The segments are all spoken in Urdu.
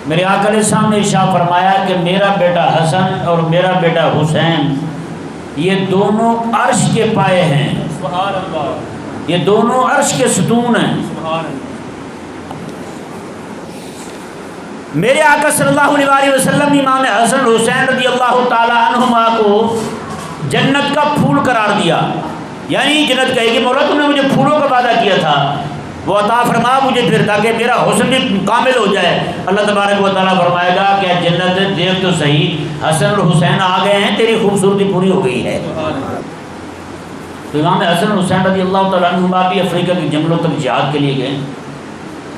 میرے آقا علیہ السلام نے ارشاد فرمایا کہ میرا بیٹا حسن اور میرا بیٹا حسین یہ دونوں عرش کے پائے ہیں، سبحان اللہ، یہ دونوں عرش کے ستون ہیں۔ سبحان اللہ۔ میرے آقا صلی اللہ علیہ وسلم امام حسن حسین رضی اللہ تعالی عنہما کو جنت کا پھول قرار دیا، یعنی جنت کہے کہ مولا تم نے مجھے پھولوں کا وعدہ کیا تھا، وہ عطا فرما مجھے پھر تاکہ میرا حسن بھی کامل ہو جائے۔ اللہ تبارک و تعالیٰ فرمائے گا کہ جنت دیکھ تو صحیح، حسن اور حسین آ گئے ہیں، تیری خوبصورتی پوری ہو گئی ہے۔ تو امام حسن حسین رضی اللہ تعالیٰ عنہما بھی افریقہ کے جنگلوں تک جہاد کے لیے گئے۔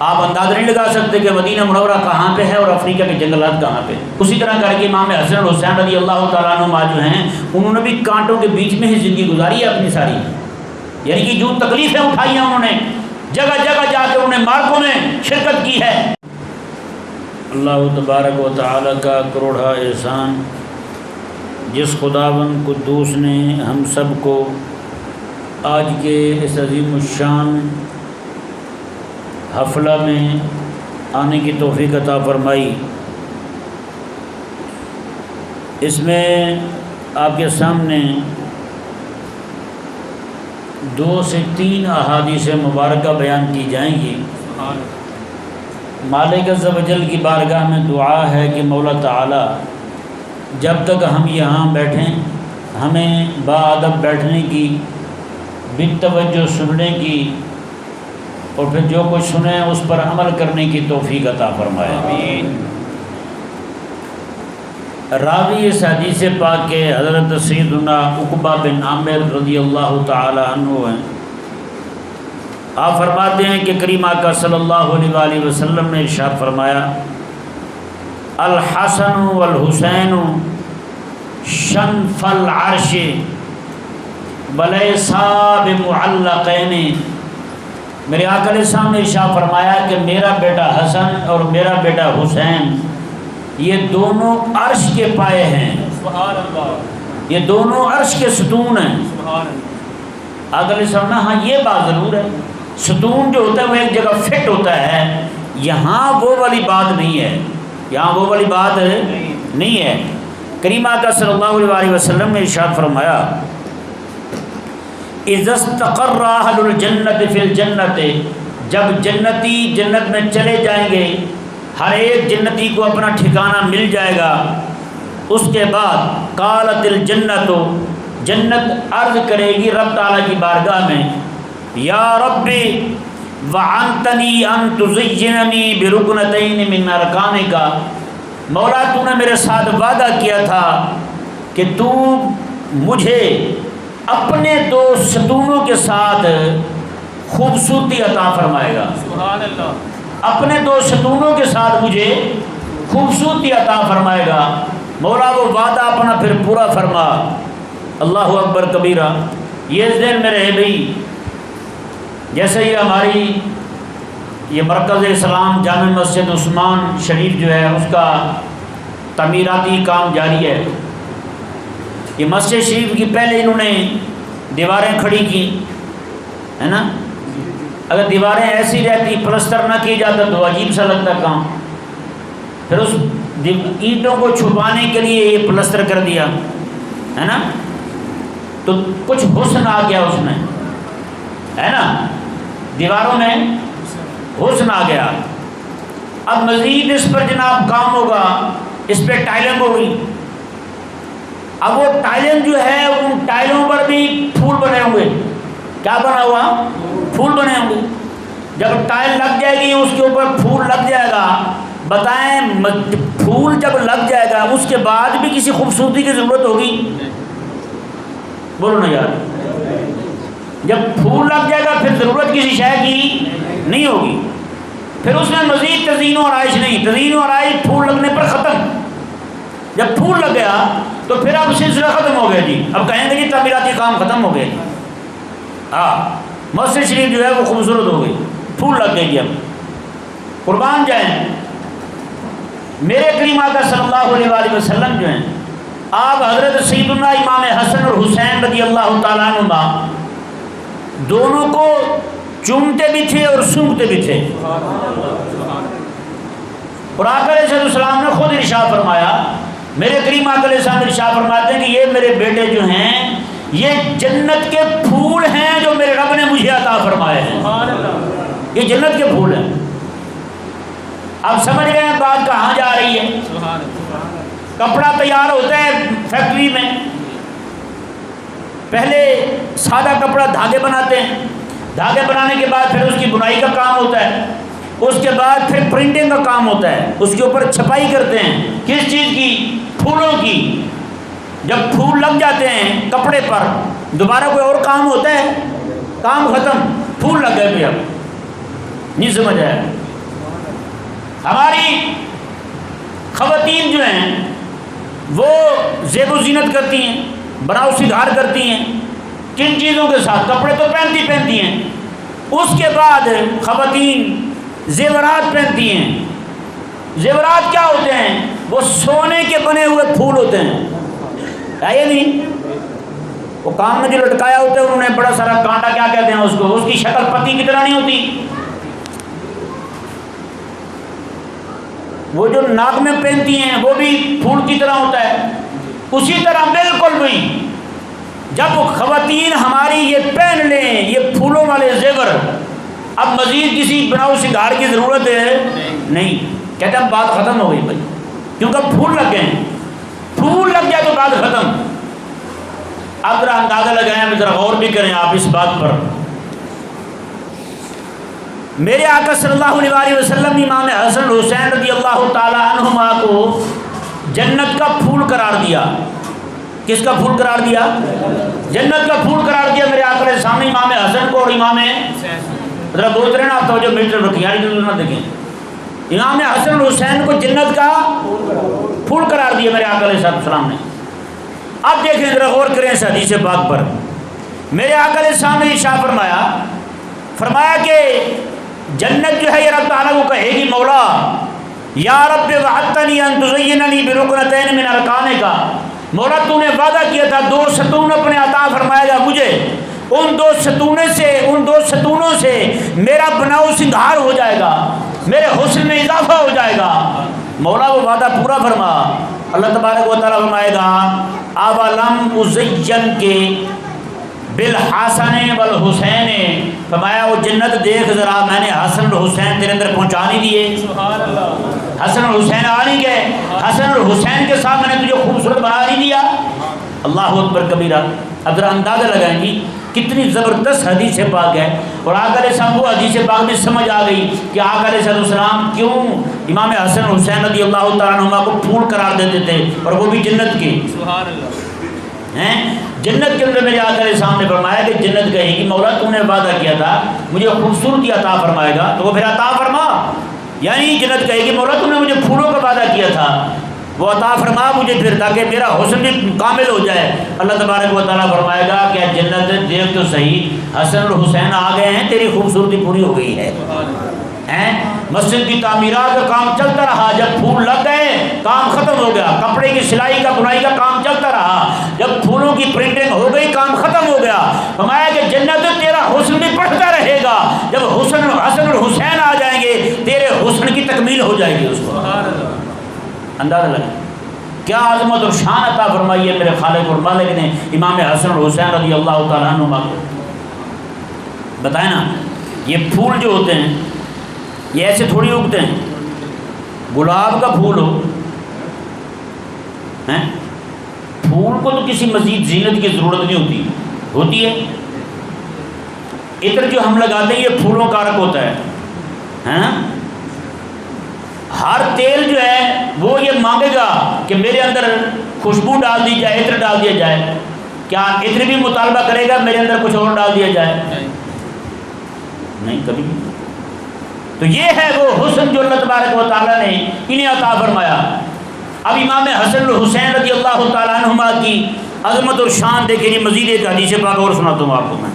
آپ اندازہ نہیں لگا سکتے کہ مدینہ منورہ کہاں پہ ہے اور افریقہ کے جنگلات کہاں پہ۔ اسی طرح کر کے امام حسن حسین رضی اللہ تعالیٰ عنہما جو ہیں انہوں نے بھی کانٹوں کے بیچ میں ہی زندگی گزاری ہے اپنی ساری، یعنی کہ جو تکلیفیں اٹھائی ہیں انہوں نے، جگہ جگہ جا کے انہوں نے مارکوں میں شرکت کی ہے۔ اللہ تبارک و تعالیٰ کا کروڑا احسان، جس خداوند قدوس نے ہم سب کو آج کے اس عظیم الشان حفلہ میں آنے کی توفیق عطا فرمائی۔ اس میں آپ کے سامنے 2 سے 3 احادیث مبارکہ بیان کی جائیں گی۔ مالک عز و جل کی بارگاہ میں دعا ہے کہ مولا تعالی جب تک ہم یہاں بیٹھیں ہمیں باادب بیٹھنے کی، بالتوجہ سننے کی، اور پھر جو کچھ سنیں اس پر عمل کرنے کی توفیق عطا فرمائے۔ آمین۔ راوی اس حدیث پاک کے حضرت سیدنا عقبہ بن عامر رضی اللہ تعالی عنہ ہیں۔ آپ فرماتے ہیں کہ کریم آقا صلی اللہ علیہ وسلم نے ارشاد فرمایا، الحسن والحسین شنف العرش ولیسا بمعلقین۔ میرے آقا علیہ السلام نے ارشاد فرمایا کہ میرا بیٹا حسن اور میرا بیٹا حسین یہ دونوں عرش کے پائے ہیں، سبحان اللہ، یہ دونوں عرش کے ستون ہیں۔ سبحان اللہ۔ آقا علیہ السلام نے ہاں یہ بات ضرور ہے، ستون جو ہوتا ہے وہ ایک جگہ فٹ ہوتا ہے، یہاں وہ والی بات نہیں ہے، یہاں وہ والی بات نہیں ہے۔ کریم آقا صلی اللہ علیہ وسلم نے ارشاد فرمایا، اذا استقر اہل الجنت فی الجنت، جب جنتی جنت میں چلے جائیں گے، ہر ایک جنتی کو اپنا ٹھکانہ مل جائے گا، اس کے بعد قالت الجنت، جنت عرض کرے گی رب تعالیٰ کی بارگاہ میں، یا ربی وعنتنی ان تزیننی برکنتین من ارکانک، مولا تو نے میرے ساتھ وعدہ کیا تھا کہ تو مجھے اپنے 2 ستونوں کے ساتھ خوبصورتی عطا فرمائے گا، سبحان اللہ، اپنے 2 ستونوں کے ساتھ مجھے خوبصورتی عطا فرمائے گا۔ مولا وہ وعدہ اپنا پھر پورا فرما۔ اللہ اکبر کبیرہ۔ یہ ذہن میں رہے بھائی، جیسے یہ ہماری یہ مرکز اسلام جامع مسجد عثمان شریف جو ہے اس کا تعمیراتی کام جاری ہے۔ یہ مسجد شریف کی پہلے انہوں نے دیواریں کھڑی کی ہے نا، اگر دیواریں ایسی رہتی پلستر نہ کی جاتا تو عجیب سا لگتا کام، پھر اس اینٹوں کو چھپانے کے لیے یہ پلستر کر دیا ہے نا، تو کچھ حسن آ گیا اس میں ہے نا، دیواروں میں حسن آ گیا۔ اب مزید اس پر جناب کام ہوگا، اس پہ ٹائلنگ ہوگی۔ اب وہ ٹائلنگ جو ہے ان ٹائلوں پر بھی پھول بنے ہوں گے، کیا بنا ہوا؟ پھول بنے ہوں گے۔ جب ٹائل لگ جائے گی اس کے اوپر پھول لگ جائے گا، بتائیں پھول جب لگ جائے گا اس کے بعد بھی کسی خوبصورتی کی ضرورت ہوگی؟ بولو نا یار، جب پھول لگ جائے گا پھر ضرورت کسی شے کی نہیں ہوگی، پھر اس میں مزید تزئین و آرائش نہیں، تزئین و آرائش پھول لگنے پر ختم۔ جب پھول لگ گیا تو پھر اب سلسلہ ختم ہو گیا جی، اب کہیں گے جی تعمیراتی کام ختم ہو گیا جی، ہاں مسجد شریف جو ہے وہ خوبصورت ہو گئی، پھول لگ گئی جی۔ اب قربان جائیں میرے کریم آقا صلی اللہ علیہ وسلم جو ہیں، آپ حضرت سیدنا امام حسن اور حسین رضی اللہ تعالیٰ عنہ دونوں کو چومتے بھی تھے اور سونگھتے بھی تھے، اور آقا علیہ السلام نے خود ارشاد فرمایا، میرے کریم آقا علیہ السلام ارشاد فرماتے ہیں کہ یہ میرے بیٹے جو ہیں یہ جنت کے پھول ہیں جو میرے رب نے مجھے عطا فرمائے ہیں، یہ جنت کے پھول ہیں۔ اب سمجھ گئے ہیں بات کہاں جا رہی ہے؟ کپڑا تیار ہوتا ہے فیکٹری میں، پہلے سادہ کپڑا دھاگے بناتے ہیں، دھاگے بنانے کے بعد پھر اس کی بنائی کا کام ہوتا ہے، اس کے بعد پھر پرنٹنگ کا کام ہوتا ہے، اس کے اوپر چھپائی کرتے ہیں، کس چیز کی؟ پھولوں کی۔ جب پھول لگ جاتے ہیں کپڑے پر دوبارہ کوئی اور کام ہوتا ہے؟ کام ختم، پھول لگ گئے پہ اب نہیں سمجھ آیا۔ ہماری خواتین جو ہیں وہ زیب و زینت کرتی ہیں، بناؤ سنگھار کرتی ہیں، کن چیزوں کے ساتھ؟ کپڑے تو پہنتی ہیں، اس کے بعد خواتین زیورات پہنتی ہیں۔ زیورات کیا ہوتے ہیں؟ وہ سونے کے بنے ہوئے پھول ہوتے ہیں، ہے یہ نہیں؟ وہ کان میں جو لٹکایا ہوتا ہے انہوں نے بڑا سارا کانٹا، کیا کہتے ہیں اس کو، اس کی شکل پتی کی طرح نہیں ہوتی، وہ جو ناک میں پہنتی ہیں وہ بھی پھول کی طرح ہوتا ہے، اسی طرح بالکل وہی جب خواتین ہماری یہ پہن لیں یہ پھولوں والے زیور، اب مزید کسی بناؤ سنگھار کی ضرورت ہے نہیں، کہتے ہیں بات ختم ہو گئی بھائی، کیونکہ پھول لگ گئے ہیں، پھول لگ جائے تو بات ختم۔ اب ذرا اندازہ لگائیں، ذرا غور بھی کریں آپ اس بات پر۔ میرے آقا صلی اللہ علیہ وسلم امام حسن حسین رضی اللہ تعالی عنہما کو جنت کا پھول قرار دیا۔ کس کا پھول قرار دیا؟ جنت کا پھول قرار دیا میرے آقا علیہ سامنے امام حسن کو اور امام، ذرا بولتے رہے نا آپ، توجہ میری طرف رکھیں، یار نہ دیکھیں، امام حسن حسین کو جنت کا پھول قرار دیا میرے آقا علیہ السلام نے۔ اب دیکھیں ذرا غور کریں اس حدیث پاک پر۔ میرے آقا علیہ السلام نے ارشاد فرمایا کہ جنت جو ہے یہ رب تعالیٰ کو کہے گی، مولا یا رب وعدتنی ان تزیننی برکنتین من ارکانک، مولا تو نے وعدہ کیا تھا 2 ستون اپنے عطا فرمائے گا مجھے، ان 2 ستونوں سے میرا بناؤ سنگھار ہو جائے گا، میرے حسن میں اضافہ ہو جائے گا۔ مولا وہ وعدہ پورا فرما۔ اللہ تبارک و تعالیٰ فرمائے گا اولم ازین کے بالحسن والحسین، فرمایا وہ جنت دیکھ ذرا، میں نے حسن اور حسین تیرے اندر پہنچا نہیں دیے؟ سبحان اللہ، حسن اور حسین آ نہیں گئے؟ حسن اور حسین کے ساتھ میں نے تجھے خوبصورت بنا نہیں دیا؟ اللہ اکبر کبیرہ۔ اب ذرا اندازہ لگائیں گی کتنی زبردست حدیث پاک ہے، اور آقا علیہ السلام وہ حدیث پاک بھی سمجھ آ گئی کہ آقا علیہ السلام کیوں امام حسن حسین رضی اللہ تعالیٰ عنہما کو پھول قرار دیتے تھے، اور وہ بھی جنت کے سبحان اللہ ہیں۔ جنت کے اندر میرے آقا علیہ السلام نے فرمایا کہ جنت کہے گی مولا تو نے وعدہ کیا تھا مجھے خوبصورتی عطا فرمائے گا، تو وہ پھر عطا فرما، یعنی جنت کہے گی مولا تو نے مجھے پھولوں کا وعدہ کیا تھا، وہ عطا فرما مجھے پھر، تاکہ میرا حسن بھی کامل ہو جائے۔ اللہ تبارک و تعالیٰ فرمائے گا کہ جنت دیکھ تو صحیح، حسن اور حسین آ گئے ہیں، تیری خوبصورتی پوری ہو گئی ہے۔ مسجد کی تعمیرات کا کام چلتا رہا، جب پھول لگ گئے کام ختم ہو گیا، کپڑے کی سلائی کا بنائی کا کام چلتا رہا، جب پھولوں کی پرنٹنگ ہو گئی کام ختم ہو گیا۔ فرمایا کہ جنت تیرا حسن بھی بڑھتا رہے گا، جب حسن اور حسین آ جائیں گے تیرے حسن کی تکمیل ہو جائے گی۔ اس کو اندازہ لگا کیا عظمت اور شان عطا فرمائی ہے میرے خالق اور مالک نے امام حسن اور حسین رضی اللہ تعالیٰ عنہما کو۔ بتائیں نا، یہ پھول جو ہوتے ہیں یہ ایسے تھوڑی اگتے ہیں، گلاب کا پھول ہو، پھول کو تو کسی مزید زینت کی ضرورت نہیں ہوتی ہے۔ عطر جو ہم لگاتے ہیں یہ پھولوں کا عرق ہوتا ہے۔ ہر تیل جو ہے وہ یہ مانگے گا کہ میرے اندر خوشبو ڈال دی جائے، عطر ڈال دیا جائے، کیا عطر بھی مطالبہ کرے گا میرے اندر کچھ اور ڈال دیا جائے؟ نہیں، کبھی نہیں۔ تو یہ ہے وہ حسن جو اللہ تبارک و تعالیٰ نے انہیں عطا فرمایا۔ اب امام حسن الحسین رضی اللہ تعالیٰ عنہما کی عظمت اور شان دیکھیں گے۔ مزید ایک حدیث پاک اور سناتا ہوں آپ کو میں۔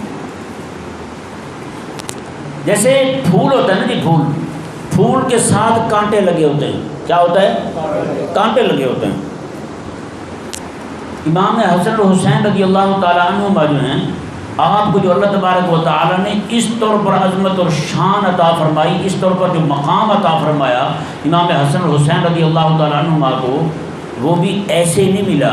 جیسے پھول ہوتا ہے نا جی، پھول کے ساتھ کانٹے لگے ہوتے ہیں، کیا ہوتا ہے؟ کانٹے لگے ہوتے ہیں۔ امام حسن الحسین رضی اللہ تعالیٰ عنہما جو ہیں آپ کو جو اللہ تبارک و تعالیٰ نے اس طور پر عظمت اور شان عطا فرمائی، اس طور پر جو مقام عطا فرمایا امام حسن اور حسین رضی اللہ تعالیٰ عنہما کو، وہ بھی ایسے نہیں ملا۔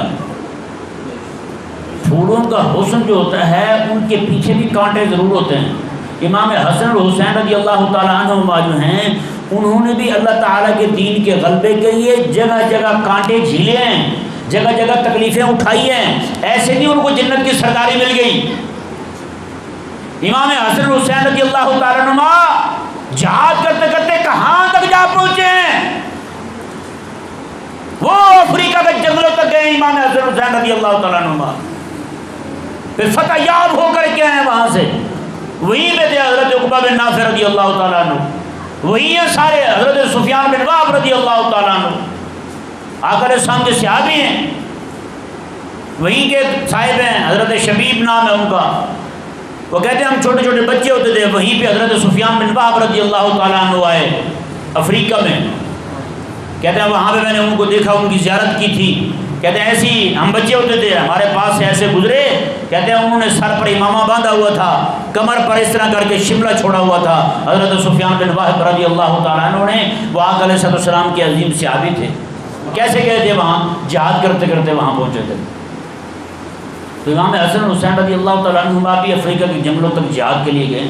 پھولوں کا حسن جو ہوتا ہے ان کے پیچھے بھی کانٹے ضرور ہوتے ہیں۔ امام حسن اور حسین رضی اللہ تعالیٰ عنہما جو ہیں، انہوں نے بھی اللہ تعالیٰ کے دین کے غلبے کے لیے جگہ جگہ کانٹے جھیلے ہیں، جگہ جگہ تکلیفیں اٹھائی ہیں، ایسے نہیں ان کو جنت کی سرداری مل گئی۔ امام حسن حسین رضی اللہ تعالیٰ عنہما جہاد کرتے کرتے کہاں تک جا پہنچے ہیں؟ وہ افریقہ کے جنگلوں تک گئے امام حسن حسین رضی اللہ تعالیٰ عنہما، پھر فتح یاب ہو کر کے آئے وہاں سے۔ وہیں پہ تھے حضرت عقبہ بن نافع رضی اللہ تعالیٰ عنہ، وہی ہیں سارے حضرت سفیان بن وہب رضی اللہ تعالیٰ عنہ، آقا علیہ السلام کے صحابی ہیں، وہیں کے صاحب ہیں، حضرت شبیب نام ہے ان کا۔ وہ کہتے ہیں ہم چھوٹے چھوٹے بچے ہوتے تھے، وہیں پہ حضرت سفیان بن وہب رضی اللہ تعالیٰ عنہ آئے افریقہ میں۔ کہتے ہیں وہاں پہ میں نے ان کو دیکھا، ان کی زیارت کی تھی۔ کہتے ہیں ایسی ہم بچے ہوتے تھے، ہمارے پاس سے ایسے گزرے، کہتے ہیں انہوں نے سر پر امامہ باندھا ہوا تھا، کمر پر اس طرح کر کے شملہ چھوڑا ہوا تھا۔ حضرت سفیان بن وہب رضی اللہ تعالیٰ عنہ نے، وہ آقا علیہ السلام کے عظیم صحابی تھے، کیسے گئے تھے وہاں؟ جہاد کرتے کرتے وہاں پہنچے تھے۔ تو امام حسن حسین رضی اللہ تعالیٰ عنہ بھی افریقہ کے جنگلوں تک جہاد کے لیے گئے۔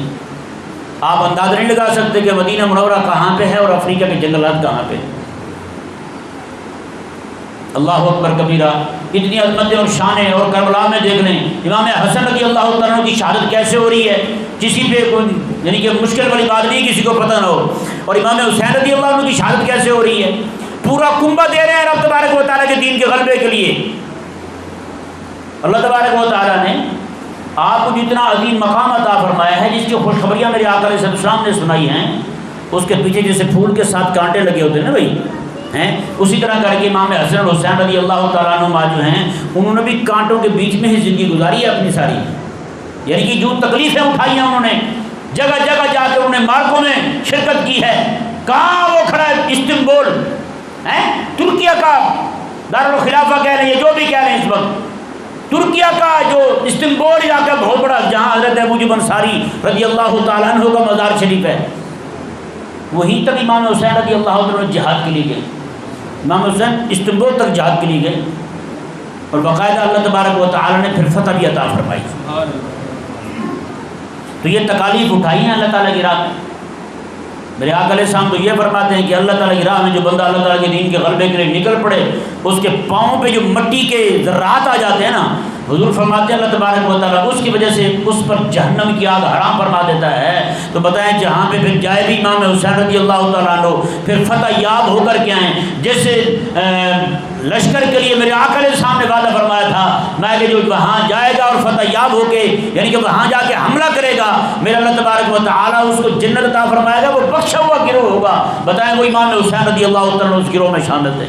آپ اندازہ نہیں لگا سکتے کہ مدینہ منورہ کہاں پہ ہے اور افریقہ کے جنگلات کہاں پہ۔ اللہ اکبر کبیرہ، اتنی عظمتیں اور شانیں، اور کربلا میں دیکھ لیں امام حسن رضی اللہ تعالیٰ عنہ کی شہادت کیسے ہو رہی ہے، کسی پہ کوئی یعنی کہ مشکل والی بات نہیں کسی کو پتہ نہ ہو۔ اور امام حسین رضی اللہ عنہ کی شہادت کیسے ہو رہی ہے، پورا کنبہ دے رہے ہیں رب تبارک و تعالیٰ کے دین کے غلبے کے لیے۔ اللہ تبارک و تعالیٰ نے آپ کو جتنا عظیم مقام عطا فرمایا ہے، جس کی خوشخبریاں میرے آقا علیہ السلام نے سنائی ہیں، اس کے پیچھے جیسے پھول کے ساتھ کانٹے لگے ہوتے ہیں نا بھائی ہیں، اسی طرح کر کے امام حسن حسین رضی اللہ تعالیٰ عنہ جو ہیں، انہوں نے بھی کانٹوں کے بیچ میں ہی زندگی گزاری ہے اپنی ساری، یعنی کہ جو تکلیفیں اٹھائی ہیں انہوں نے، جگہ جگہ جا کے انہوں نے مارکوں میں شرکت کی ہے۔ کہاں وہ کھڑا ہے؟ استنبول ترکیہ کا دارالخلافہ کہہ رہے ہیں، جو بھی کہہ رہے ہیں اس وقت، ترکیہ کا جو استنبول علاقہ بہت بڑا، جہاں حضرت ابو جبل انصاری رضی اللہ تعالیٰ عنہ کا مزار شریف ہے، وہیں تک امام حسین رضی اللہ عنہ جہاد کے لیے گئے۔ امام حسین استنبول تک جہاد کے لیے گئے، اور باقاعدہ اللہ تبارک و تعالیٰ نے پھر فتح بھی عطا فرمائی۔ تو یہ تکالیف اٹھائی ہیں اللہ تعالیٰ کی راہ میں۔ میرے آقا علیہ السلام تو یہ فرماتے ہیں کہ اللہ تعالیٰ کی راہ میں جو بندہ اللہ تعالیٰ کے دین کے غلبے کے لیے نکل پڑے، اس کے پاؤں پہ جو مٹی کے ذرات آ جاتے ہیں نا، حضور فرماتے ہیں اللہ تبارک و تعالیٰ اس کی وجہ سے اس پر جہنم کی آگ حرام فرما دیتا ہے۔ تو بتائیں جہاں پہ پھر جائے بھی امام حسین رضی اللہ تعالیٰ عنہ، پھر فتح یاب ہو کر کے آئیں، جیسے لشکر کے لیے میرے آقا علیہ السلام نے وعدہ فرمایا تھا، میں کہ جو وہاں جائے گا اور فتح یاب ہو کے یعنی کہ وہاں جا کے حملہ کرے گا، میرا اللہ تبارک و تعالیٰ اس کو جنت عطا فرمائے گا، وہ بخشا ہوا گروہ ہوگا۔ بتائیں وہ امام حسین رضی اللہ تعالیٰ عنہ اس گروہ میں شامل تھے۔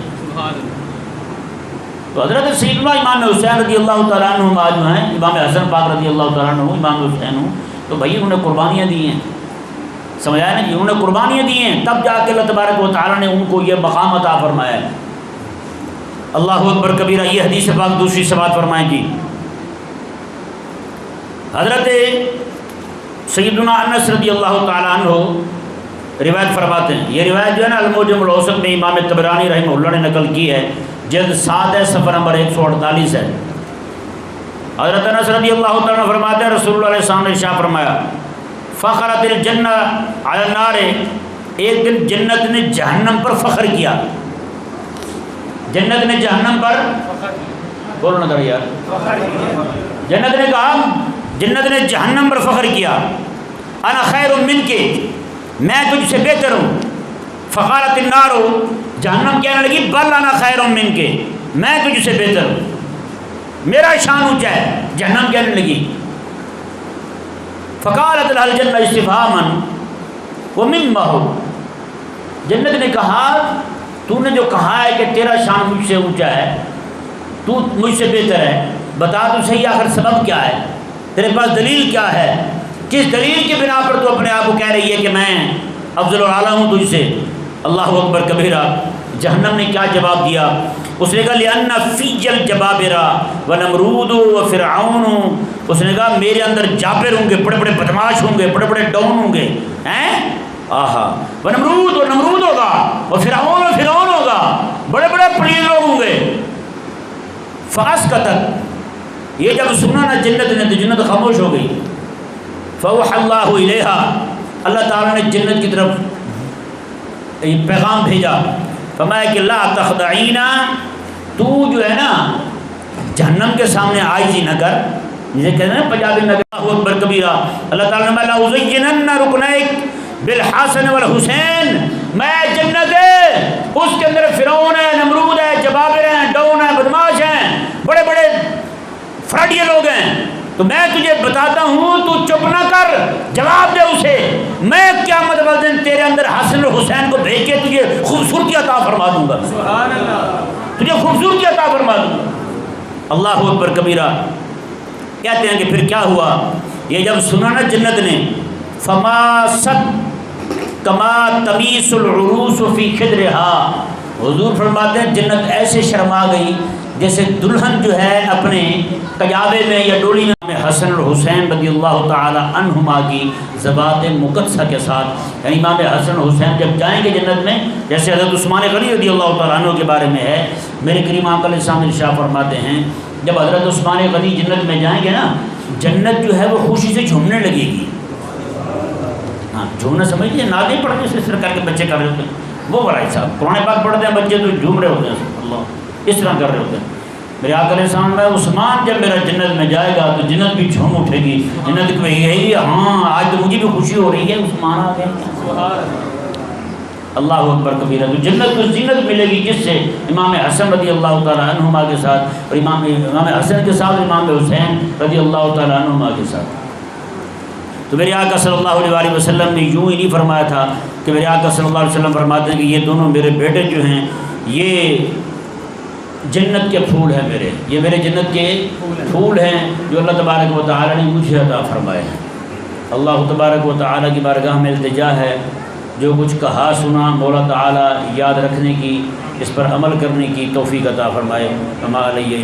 تو حضرت سیدنا امام حسین رضی اللہ تعالیٰ عنہ جو ہیں، امام حسن پاک رضی اللہ تعالیٰ عنہ، امام حسین ہوں، تو بھائی انہوں نے قربانیاں دی ہیں، سمجھ آیا نا جی، انہوں نے قربانیاں دی ہیں، تب جا کے اللہ تبارک و تعالیٰ نے ان کو یہ مقام عطا فرمایا ہے۔ اللہ اکبر کبیرہ۔ یہ حدیث پاک دوسری سماعت فرمائیں جی، حضرت سیدنا انس رضی اللہ تعالیٰ عنہ روایت فرماتے ہیں، یہ روایت جو ہے نا المعجم الاوسط میں امام طبرانی رحمہ اللہ نے نقل کی ہے، جلد 7 ہے، صفحہ نمبر 148 ہے۔ حضرت انس رضی اللہ تعالیٰ عنہ فرماتے ہیں رسول اللہ علیہ السلام نے ارشاد فرمایا، فخرت الجنہ علی النار، ایک دن جنت نے جہنم پر فخر کیا، جنت نے جہنم پر بولنا تھا یار، جنت نے کہا، جنت نے جہنم پر فخر کیا، انا خیر منک، میں تجھ سے بہتر ہوں۔ فقالت النار، جہنم کہنے لگی، بل انا خیر منک، میں تجھ سے بہتر ہوں، میرا شان اونچا ہے، جہنم کہنے لگی۔ فقالت لها الجنہ استفہاما ومما ہو، جنت نے کہا تو نے جو کہا ہے کہ تیرا شان مجھ سے اونچا ہے، تو مجھ سے بہتر ہے، بتا تو صحیح آخر سبب کیا ہے، تیرے پاس دلیل کیا ہے، کس دلیل کے بنا پر تو اپنے آپ کو کہہ رہی ہے کہ میں افضل و اعلیٰ ہوں تجھ سے۔ اللہ اکبر کبیرہ۔ جہنم نے کیا جواب دیا؟ اس نے کہا لأن فی الجبابرہ ونمرود وفرعون، اس نے کہا میرے اندر جابر ہوں گے، بڑے بڑے بدماش ہوں گے، بڑے بڑے ڈون ہوں گے ہیں، آہا، ونمرود اور نمرود ہوگا، وفرعون اور فرعون ہوگا، بڑے بڑے پلیز لوگ ہوں گے۔ فاسکتت، یہ جب سنا نا جنت نے تو جنت خاموش ہو گئی۔ فوحى اللہ الیہا، اللہ تعالیٰ نے جنت کی طرف پیغام بھیجا، فرمایا کہ لا تخدعین، تو جو ہے نا جہنم کے سامنے عاجزی نہ کر، جسے کہتے ہیں نا پنجابی میں اللہ اکبر کبیرہ، اللہ تعالیٰ نے لا ازینن رکنیک بالحسن والحسین، میں جنت ہے اس کے اندر فرعون ہے، نمرود ہے، جبابر ہیں، ڈون ہیں، بدماش ہیں، بڑے بڑے فراڈیے لوگ ہیں، تو میں تجھے بتاتا ہوں، تو چپ نہ کر، جواب دے اسے، میں قیامت والے دن تیرے اندر حسن اور حسین کو بھیج کے تجھے خوبصورتی عطا فرما دوں گا، سبحان اللہ، تجھے خوبصورتی عطا فرما دوں گا۔ اللہ اکبر کبیرہ۔ کہتے ہیں کہ پھر کیا ہوا، یہ جب سنا نا جنت نے، فما ست کما تمیس العروس فی خدرہا، حضور فرماتے ہیں جنت ایسے شرما گئی جیسے دلہن جو ہے اپنے کجاوے میں یا ڈولی میں حسن اور حسین رضی اللہ تعالی عنہما کی ذوات مقدسہ کے ساتھ، یعنی امام حسن اور حسین جب جائیں گے جنت میں، جیسے حضرت عثمان غنی رضی اللہ تعالیٰ عنہ کے بارے میں ہے، میرے کریم آقا علیہ السلام ارشاد فرماتے ہیں جب حضرت عثمان غنی جنت میں جائیں گے نا، جنت جو ہے وہ خوشی سے جھومنے لگے گی۔ ہاں، جھومنا سمجھ لیے، نادیں پڑھتے ہیں اس طرح کر کے بچے کر رہے ہوتے ہیں، وہ بڑا حساب، قرآن پاک پڑھتے ہیں بچے تو جھوم رہے ہوتے ہیں، اللہ اس طرح کر رہے ہوتے ہیں۔ میرے آقا علیہ السلام میں عثمان جب میرا جنت میں جائے گا تو جنت بھی جھوم اٹھے گی، جنت کو یہی ہاں آج تو مجھے بھی خوشی ہو رہی ہے، عثمان آ گئے۔ اللہ اکبر کبیرہ۔ تو جنت کو زینت ملے گی کس سے؟ امام حسن رضی اللہ تعالیٰ عنہما کے ساتھ، اور امام حسن کے ساتھ امام حسین رضی اللہ تعالیٰ عنہما کے ساتھ۔ تو میرے آقا صلی اللہ علیہ وسلم نے یوں ہی نہیں فرمایا تھا کہ میرے آقا صلی اللہ علیہ وسلم فرماتے ہیں کہ یہ دونوں میرے بیٹے جو ہیں یہ جنت کے پھول ہیں، یہ میرے جنت کے پھول ہیں جو اللہ تبارک و تعالیٰ نے مجھے عطا فرمائے ہیں۔ اللہ تبارک و تعالیٰ کی بارگاہ میں التجا ہے، جو کچھ کہا سنا مولا تعالیٰ یاد رکھنے کی، اس پر عمل کرنے کی توفیق عطا فرمائے۔ وما علیہ